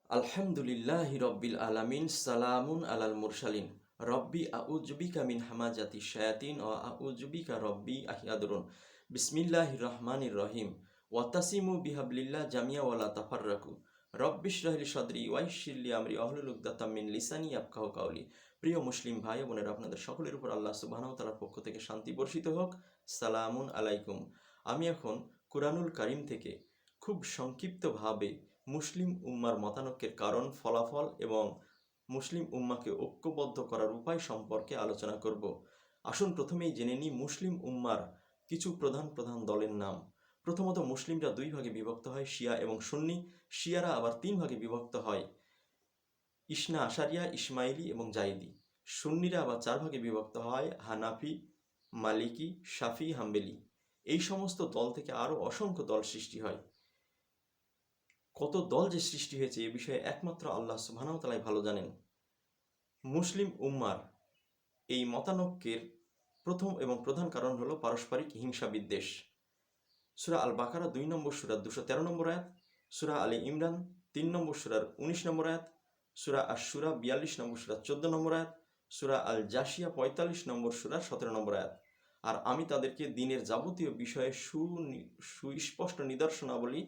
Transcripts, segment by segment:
আলহামদুলিল্লাহি রব্বিল আলামিন সালামুন আলাল মুরসালিন রব্বি আউযুবিকা মিন হামাজাতি শায়াতিন ও আউযুবিকা রব্বি আহিয়াদুরুন বিসমিল্লাহির রহমানির রহিম ওয়াতাসিমু বিহাবলিল্লাহ জামিয়া ওয়ালা তাফাররাকু রব্বিশরাহলি সদরি ওয়াইশিরলি আমরি আহলুল উকদাতাম মিন লিসানি ইয়াফকাহু কাওলি। প্রিয় মুসলিম ভাই বোনেরা, আপনাদের সকলের উপর আল্লাহ সুবহানাহু ওয়া তাআলার পক্ষ থেকে শান্তি বর্ষিত হোক। সালামুন আলাইকুম। আমি এখন কুরআনুল কারীম থেকে খুব সংক্ষিপ্তভাবে মুসলিম উম্মার মতানৈক্যের কারণ, ফলাফল এবং মুসলিম উম্মাকে ঐক্যবদ্ধ করার উপায় সম্পর্কে আলোচনা করব। আসুন প্রথমেই জেনে নিই মুসলিম উম্মার কিছু প্রধান প্রধান দলের নাম। প্রথমত, মুসলিমরা দুই ভাগে বিভক্ত হয়, শিয়া এবং সুন্নি। শিয়ারা আবার তিন ভাগে বিভক্ত হয়, ইসনা আশারিয়া, ইসমাইলি এবং জাইদি। সুন্নিরা আবার চার ভাগে বিভক্ত হয়, হানাফি, মালিকি, শাফি, হাম্বেলি। এই সমস্ত দল থেকে আরও অসংখ্য দল সৃষ্টি হয়। কত দল যে সৃষ্টি হয়েছে এ বিষয়ে একমাত্র আল্লাহ সুবহানাহু ওয়া তাআলাই ভালো জানেন। মুসলিম উম্মার এই মতানৈক্যের প্রথম এবং প্রধান কারণ হলো পারস্পরিক হিংসা বিদ্বেষ। সূরা আল বাকারা 2 নম্বর সূরার 213 নম্বর আয়াত, সূরা আলী ইমরান 3 নম্বর সূরার 19 নম্বর আয়াত, সূরা আশ-শুরা 42 নম্বর সূরার 14 নম্বর আয়াত, সূরা আল জাসিয়া 45 নম্বর সূরার 17 নম্বর আয়াত। আর আমি তাদেরকে দ্বীনের যাবতীয় বিষয়ে সুস্পষ্ট নিদর্শনাবলী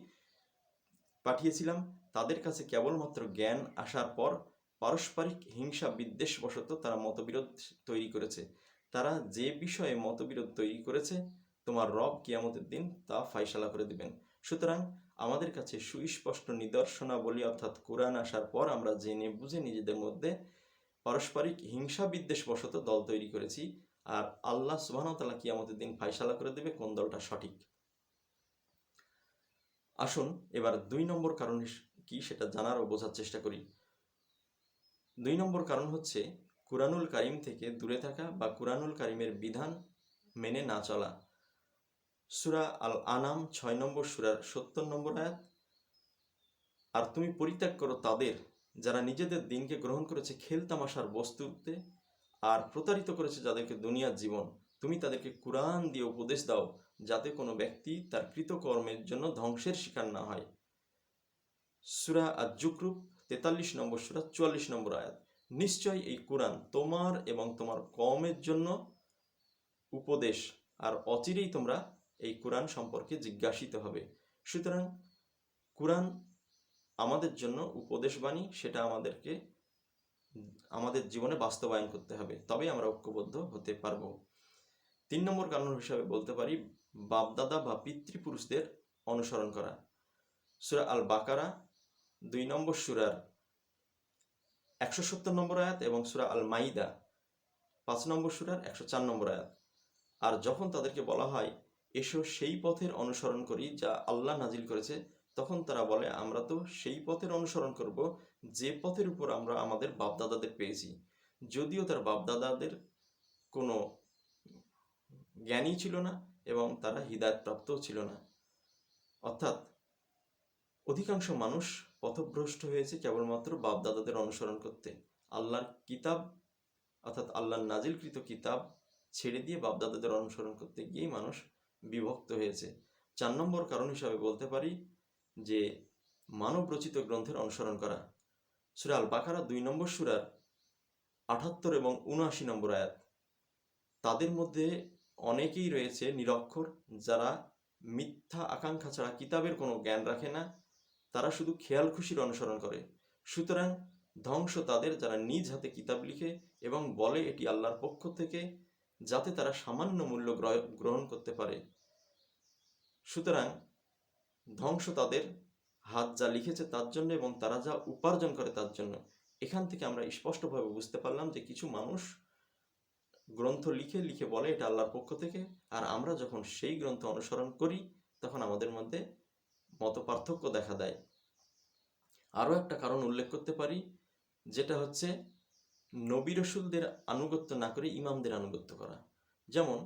পাঠিয়েছিলাম। তাদের কাছে কেবলমাত্র জ্ঞান আসার পর পারস্পরিক হিংসা বিদ্বেষবশত তারা মতবিরোধ তৈরি করেছে। তারা যে বিষয়ে মতবিরোধ তৈরি করেছে, তোমার রব কিয়ামতের দিন তা ফায়সালা করে দিবেন। সুতরাং আমাদের কাছে সুস্পষ্ট নিদর্শনাবলী অর্থাৎ কোরআন আসার পর আমরা জেনে বুঝে নিজেদের মধ্যে পারস্পরিক হিংসা বিদ্বেষবশত দল তৈরি করেছি, আর আল্লাহ সুবহানাহু ওয়া তাআলা কিয়ামতের দিন ফায়সালা করে দেবে কোন দলটা সঠিক। আসুন এবার 2 নম্বর কারণ কি সেটা জানার ও বোঝার চেষ্টা করি। 2 নম্বর কারণ হচ্ছে কুরআনুল কারীম থেকে দূরে থাকা বা কুরআনুল কারীমের বিধান মেনে না চলা। সূরা আল আনাম 6 নম্বর সূরার 70 নম্বর আয়াত, আর তুমি পরিত্যাগ করো তাদের যারা নিজেদের দিনকে গ্রহণ করেছে খেলতামাশার বস্তুতে আর প্রতারিত করেছে যাদেরকে দুনিয়ার জীবন। তুমি তাদেরকে কুরআন দিয়ে উপদেশ দাও যাতে কোনো ব্যক্তি তার কৃতকর্মের জন্য ধ্বংসের শিকার না হয়। সূরা আজ-জুকরুফ 43 নম্বর সূরা 44 নম্বর আয়াত। নিশ্চয় এই কুরআন তোমার এবং তোমার কওমের জন্য উপদেশ, আর অচিরেই তোমরা এই কুরআন সম্পর্কে জিজ্ঞাসিত হবে। সুতরাং কুরআন আমাদের জন্য উপদেশবাণী, সেটা আমাদেরকে আমাদের জীবনে বাস্তবায়ন করতে হবে, তবেই আমরা ঐক্যবদ্ধ হতে পারব। 3 নম্বর কারণ হিসাবে বলতে পারি বাপদাদা বা পিতৃপুরুষদের অনুসরণ করা। সূরা আল বাকারা 2 নম্বর সূরার 170 নম্বর আয়াত এবং সূরা আল মাইদা 5 নম্বর সূরার 104 নম্বর আয়াত। আর যখন তাদেরকে বলা হয় এসো সেই পথের অনুসরণ করি যা আল্লাহ নাজিল করেছে, তখন তারা বলে আমরা তো সেই পথের অনুসরণ করব যে পথের উপর আমরা আমাদের বাপদাদাদের পেয়েছি, যদিও তার বাপদাদাদের কোনো জ্ঞানই ছিল না এবং তারা হিদায়াতপ্রাপ্তও ছিল না। অর্থাৎ অধিকাংশ মানুষ পথভ্রষ্ট হয়েছে কেবলমাত্র বাপদাদাদের অনুসরণ করতে। আল্লাহর কিতাব অর্থাৎ আল্লাহর নাজিলকৃত কিতাব ছেড়ে দিয়ে বাপদাদাদের অনুসরণ করতে গিয়েই মানুষ বিভক্ত হয়েছে। 4 নম্বর কারণ হিসাবে বলতে পারি যে মানবরচিত গ্রন্থের অনুসরণ করা। সূরা আল বাকারা 2 নম্বর সূরার 78 এবং 79 নম্বর আয়াত। তাদের মধ্যে অনেকেই রয়েছে নিরক্ষর, যারা মিথ্যা আকাঙ্ক্ষা ছাড়া কিতাবের কোনো জ্ঞান রাখে না, তারা শুধু খেয়াল খুশির অনুসরণ করে। সুতরাং ধ্বংস তাদের যারা নিজ হাতে কিতাব লিখে এবং বলে এটি আল্লাহর পক্ষ থেকে, যাতে তারা সামান্য মূল্য গ্রহণ করতে পারে। সুতরাং ধ্বংস তাদের হাত যা লিখেছে তার জন্য এবং তারা যা উপার্জন করে তার জন্য। এখান থেকে আমরা স্পষ্টভাবে বুঝতে পারলাম যে কিছু মানুষ গ্রন্থ লিখে লিখে বলে এটা আল্লাহর পক্ষ থেকে, আর আমরা যখন সেই গ্রন্থ অনুসরণ করি তখন আমাদের মধ্যে মতপার্থক্য দেখা দেয়। আরও একটা কারণ উল্লেখ করতে পারি, যেটা হচ্ছে নবী রাসূলদের আনুগত্য না করে ইমামদের আনুগত্য করা। যেমন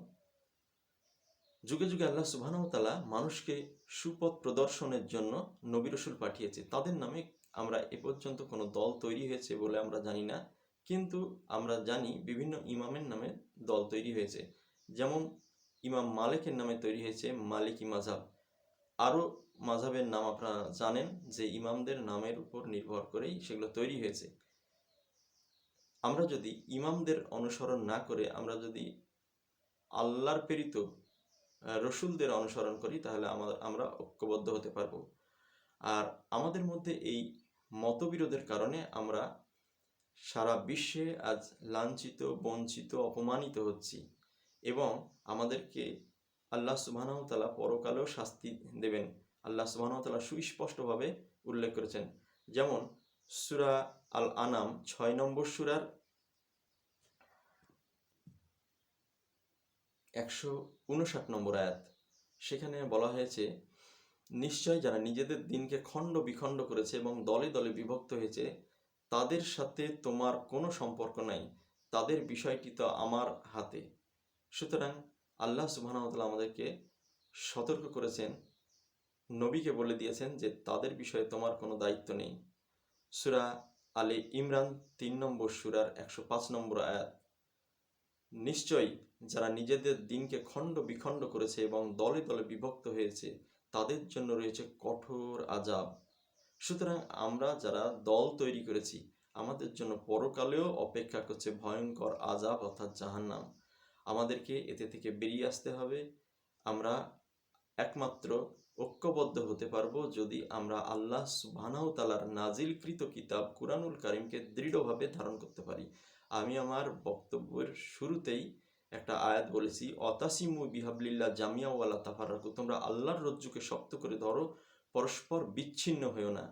যুগে যুগে আল্লাহ সুবহানাহু ওয়া তাআলা মানুষকে সুপথ প্রদর্শনের জন্য নবী রাসূল পাঠিয়েছে। তাদের নামে আমরা এ পর্যন্ত কোনো দল তৈরি হয়েছে বলে আমরা জানি না, কিন্তু আমরা জানি বিভিন্ন ইমামের নামে দল তৈরি হয়েছে। যেমন ইমাম মালিকের নামে তৈরি হয়েছে মালিকি মাযহাব। আরও মাযহাবের নাম আপনারা জানেন যে ইমামদের নামের উপর নির্ভর করেই সেগুলো তৈরি হয়েছে। আমরা যদি ইমামদের অনুসরণ না করে আমরা যদি আল্লাহর প্রেরিত রসুলদের অনুসরণ করি তাহলে আমরা ঐক্যবদ্ধ হতে পারবো। আর আমাদের মধ্যে এই মতবিরোধের কারণে আমরা সারা বিশ্বে আজ লাঞ্ছিত, বঞ্চিত, অপমানিত হচ্ছি এবং আমাদেরকে আল্লাহ সুবহানাহু ওয়া তাআলা পরকালেও শাস্তি দেবেন। আল্লাহ সুবহানাহু ওয়া তাআলা সুস্পষ্টভাবে উল্লেখ করেছেন। যেমন সূরা আল আনাম ৬ নম্বর সূরার ১৫৯ নম্বর আয়াত। সেখানে বলা হয়েছে, নিশ্চয় যারা নিজেদের দিনকে খণ্ড বিখণ্ড করেছে এবং দলে দলে বিভক্ত হয়েছে তাদের সাথে তোমার কোনো সম্পর্ক নাই, তাদের বিষয়টি তো আমার হাতে। সুতরাং আল্লাহ সুবহানাহু ওয়া তাআলা আমাদেরকে সতর্ক করেছেন, নবীকে বলে দিয়েছেন যে তাদের বিষয়ে তোমার কোনো দায়িত্ব নেই। সূরা আলে ইমরান ৩ নম্বর সূরার ১০৫ নম্বর আয়াত। নিশ্চয়ই যারা নিজেদের দিনকে খণ্ড বিখণ্ড করেছে এবং দলে দলে বিভক্ত হয়েছে তাদের জন্য রয়েছে কঠোর আযাব। সুতরাং আমরা যারা দল তৈরি করেছি আমাদের জন্য পরকালেও অপেক্ষা করছে ভয়ঙ্কর আযাব অর্থাৎ জাহান্নাম। আমাদেরকে এতে থেকে বেরিয়ে আসতে হবে। আমরা একমাত্র ঐক্যবদ্ধ হতে পারবো যদি আমরা আল্লাহ সুবহানাহু ওয়া তাআলার নাজিলকৃত কিতাব কুরআনুল কারীমকে দৃঢ়ভাবে ধারণ করতে পারি। আমি আমার বক্তব্যের শুরুতেই একটা আয়াত বলেছি, অতাসিমু বিহাবলিল্লাহ জামিয়া ওয়ালা তাফাররাকু, তোমরা আল্লাহর রজ্জুকে শক্ত করে ধরো, পরস্পর বিচ্ছিন্ন হয়েও না।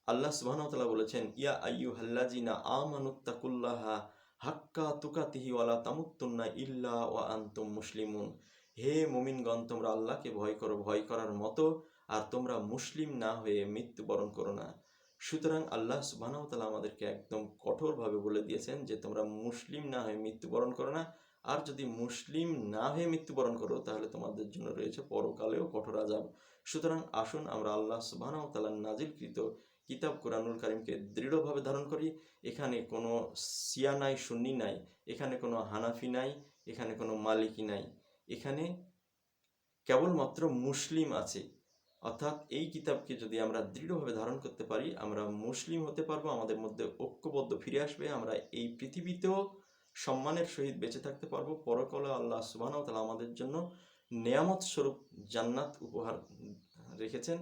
আল্লাহ সুবহানাহু ওয়া তাআলা বলেছেন, ইয়া আইয়ুহাল্লাযিনা আমানুত্তাকুল্লাহা হাক্কা তুকাতিহি ওয়ালা তামুত্তুন্না ইল্লা ওয়া আনতুম মুসলিমুন। হে মুমিনগণ, তোমরা আল্লাহকে ভয় করো ভয় করার মতো, আর তোমরা মুসলিম না হয়ে মৃত্যুবরণ করো না। সুতরাং আল্লাহ সুবহানাহু ওয়া তাআলা আমাদেরকে একদম কঠোরভাবে বলে দিয়েছেন যে তোমরা মুসলিম না হয়ে মৃত্যুবরণ করো না। আর যদি মুসলিম না হয়ে মৃত্যুবরণ করো তাহলে তোমাদের জন্য রয়েছে পরকালেও কঠোর আযাব। সুতরাং আসুন আমরা আল্লাহ সুবহানাহু ওয়া তাআলার নাজিলকৃত কিতাব কুরআনুল কারীমকে দৃঢ়ভাবে ধারণ করি। এখানে কোনো শিয়া নাই, সুন্নি নাই, এখানে কোনো হানাফি নাই, এখানে কোনো মালিকি নাই, এখানে কেবলমাত্র মুসলিম আছে। অর্থাৎ এই কিতাবকে যদি আমরা দৃঢ়ভাবে ধারণ করতে পারি আমরা মুসলিম হতে পারবো, আমাদের মধ্যে ঐক্যবদ্ধ ফিরে আসবে, আমরা এই পৃথিবীতেও সম্মানের সহিত বেঁচে থাকতে পারবো, পরকালে আল্লাহ সুবহানাহু ওয়া তাআলা আমাদের জন্য নেয়ামত স্বরূপ জান্নাত উপহার রেখেছেন,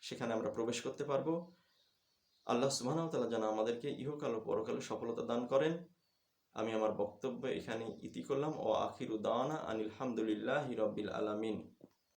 সেখানে আমরা প্রবেশ করতে পারবো। আল্লাহ সুবহানাহু ওয়া তাআলা যেন আমাদেরকে ইহকাল ও পরকালে সফলতা দান করেন। আমি আমার বক্তব্য এখানে ইতি করলাম। ও আখিরু দাওয়ানা আনিল হামদুলিল্লাহি রাব্বিল আলামিন।